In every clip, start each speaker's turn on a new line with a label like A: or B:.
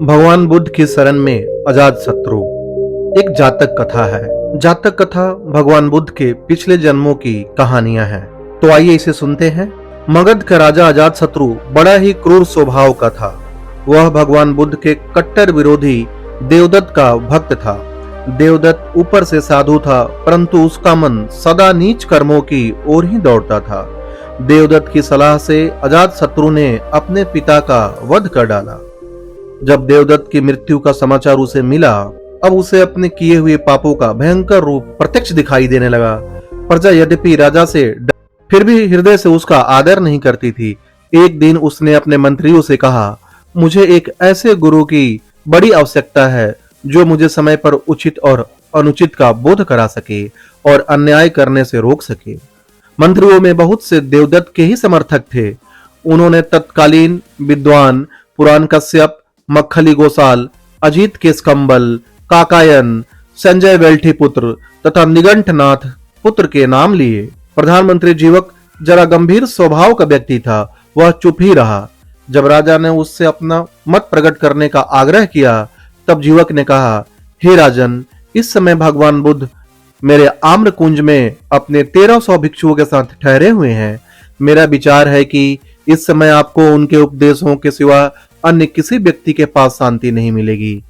A: भगवान बुद्ध की शरण में अजात शत्रु। एक जातक कथा है। जातक कथा भगवान बुद्ध के पिछले जन्मों की कहानियां हैं। तो आइए इसे सुनते हैं। मगध का राजा अजात शत्रु बड़ा ही क्रूर स्वभाव का था। वह भगवान बुद्ध के कट्टर विरोधी देवदत्त का भक्त था। देवदत्त ऊपर से साधु था, परंतु उसका मन सदा नीच कर्मों की ओर ही दौड़ता था। देवदत्त की सलाह से अजात शत्रु ने अपने पिता का वध कर डाला। जब देवदत्त की मृत्यु का समाचार उसे मिला, अब उसे अपने किए हुए पापों का भयंकर रूप प्रत्यक्ष दिखाई देने लगा। प्रजा यद्यपि राजा से फिर भी हृदय से उसका आदर नहीं करती थी। एक दिन उसने अपने मंत्रियों से कहा, मुझे एक ऐसे गुरु की बड़ी आवश्यकता है जो मुझे समय पर उचित और अनुचित का बोध करा सके और अन्याय करने से रोक सके। मंत्रियों में बहुत से देवदत्त के ही समर्थक थे। उन्होंने तत्कालीन विद्वान पुराण कश्यप, मक्खली गोसाल, अजीत केशकंबल, काकायन, संजय वेल्ठी पुत्र तथा निगंठनाथ पुत्र के नाम लिए। प्रधानमंत्री जीवक जरा गंभीर स्वभाव का व्यक्ति था। वह चुप ही रहा। जब राजा ने उससे अपना मत प्रकट करने का आग्रह किया, तब जीवक ने कहा, हे राजन, इस समय भगवान बुद्ध मेरे आम्र कुंज में अपने 1300 भिक्षुओं के साथ ठहरे हुए हैं। मेरा विचार है कि इस समय आपको उनके उपदेशों के सिवा अन्य किसी व्यक्ति के पास शांति नहीं मिलेगी।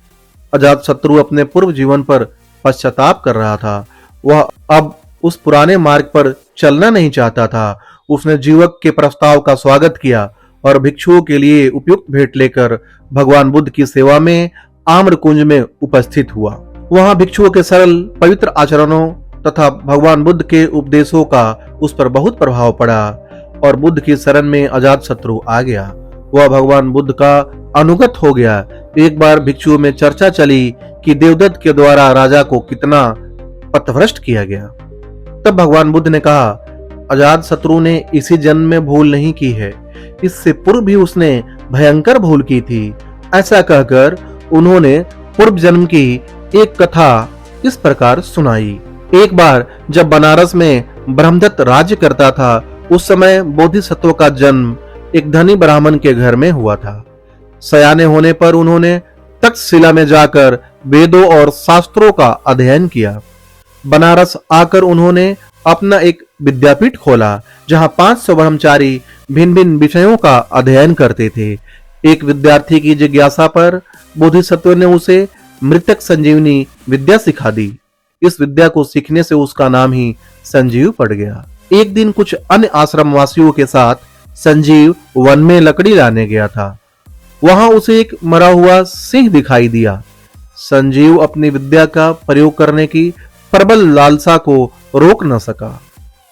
A: अजात शत्रु अपने पूर्व जीवन पर पश्चाताप कर रहा था। वह अब उस पुराने मार्ग पर चलना नहीं चाहता था। उसने जीवक के प्रस्ताव का स्वागत किया और भिक्षुओं के लिए उपयुक्त भेंट लेकर भगवान बुद्ध की सेवा में आम्रकुंज में उपस्थित हुआ। वहां भिक्षुओं के सरल पवित्र आचरणों तथा भगवान बुद्ध के उपदेशों का उस पर बहुत प्रभाव पड़ा और बुद्ध की शरण में अजात शत्रु आ गया। वह भगवान बुद्ध का अनुगत हो गया। एक बार भिक्षुओं में चर्चा चली कि देवदत्त के द्वारा राजा को कितना पथभ्रष्ट किया गया। तब भगवान बुद्ध ने कहा, अजात शत्रु ने इसी जन्म में भूल नहीं की है, इससे पूर्व भी उसने भयंकर भूल की थी। ऐसा कहकर उन्होंने पूर्व जन्म की एक कथा इस प्रकार सुनाई। एक बार जब बनारस में ब्रह्मदत्त राज्य करता था, उस समय बोधिसत्व का जन्म एक धनी ब्राह्मण के घर में हुआ था। सयाने होने पर उन्होंने तक्षशिला में जाकर वेदों और शास्त्रों का अध्ययन किया। बनारस आकर उन्होंने अपना एक विद्यापीठ खोला, जहां 500 ब्रह्मचारी भिन्न भिन्न विषयों का अध्ययन करते थे। एक विद्यार्थी की जिज्ञासा पर बोधिसत्व ने उसे मृतक संजीवनी विद्या सिखा दी। इस विद्या को सीखने से उसका नाम ही संजीव पड़ गया। एक दिन कुछ अन्य आश्रमवासियों के साथ संजीव वन में लकड़ी लाने गया था। वहां उसे एक मरा हुआ सिंह दिखाई दिया। संजीव अपनी विद्या का प्रयोग करने की प्रबल लालसा को रोक न सका।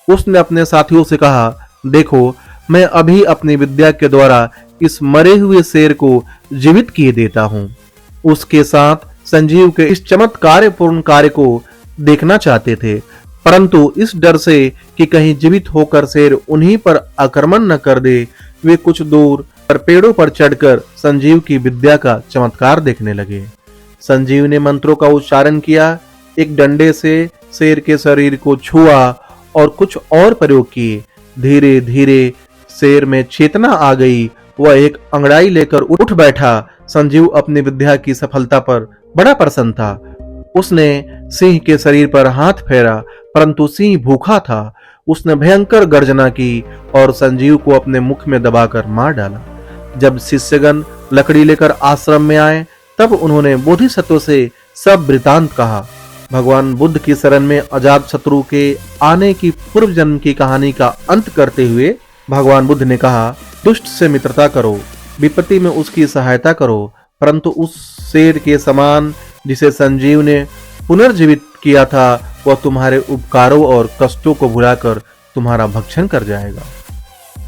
A: उसने अपने साथियों से कहा, देखो, मैं अभी अपनी विद्या के द्वारा इस मरे हुए शेर को जीवित किए देता हूं। उसके साथ संजीव के इस चमत्कारपूर्ण कार्य को देखना चाहते थे, परंतु इस डर से कि कहीं जीवित होकर शेर उन्हीं पर आक्रमण न कर दे, वे कुछ दूर पर पेड़ों पर चढ़कर संजीव की विद्या का चमत्कार देखने लगे। संजीव ने मंत्रों का उच्चारण किया, एक डंडे से शेर के शरीर को छुआ और कुछ और प्रयोग किए। धीरे धीरे शेर में चेतना आ गई। वह एक अंगड़ाई लेकर उठ बैठा। संजीव अपनी विद्या की सफलता पर बड़ा प्रसन्न था। उसने सिंह के शरीर पर हाथ फेरा, परंतु सिंह भूखा था। उसने भयंकर गर्जना की और संजीव को अपने मुख में दबाकर मार डाला। जब शिष्यगण लकड़ी लेकर आश्रम में आए, तब उन्होंने बोधिसत्व से सब वृतांत कहा। भगवान बुद्ध की शरण में अजात शत्रु के आने की पूर्व जन्म की कहानी का अंत करते हुए भगवान बुद्ध ने कहा, दुष्ट से मित्रता करो, विपत्ति में उसकी सहायता करो, परंतु उस शेर के समान जिसे संजीव ने पुनर्जीवित किया था, वह तुम्हारे उपकारों और कष्टों को भुलाकर तुम्हारा भक्षण कर जाएगा।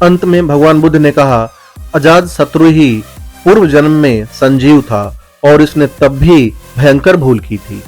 A: अंत में भगवान बुद्ध ने कहा, अजात शत्रु ही पूर्व जन्म में संजीव था और इसने तब भी भयंकर भूल की थी।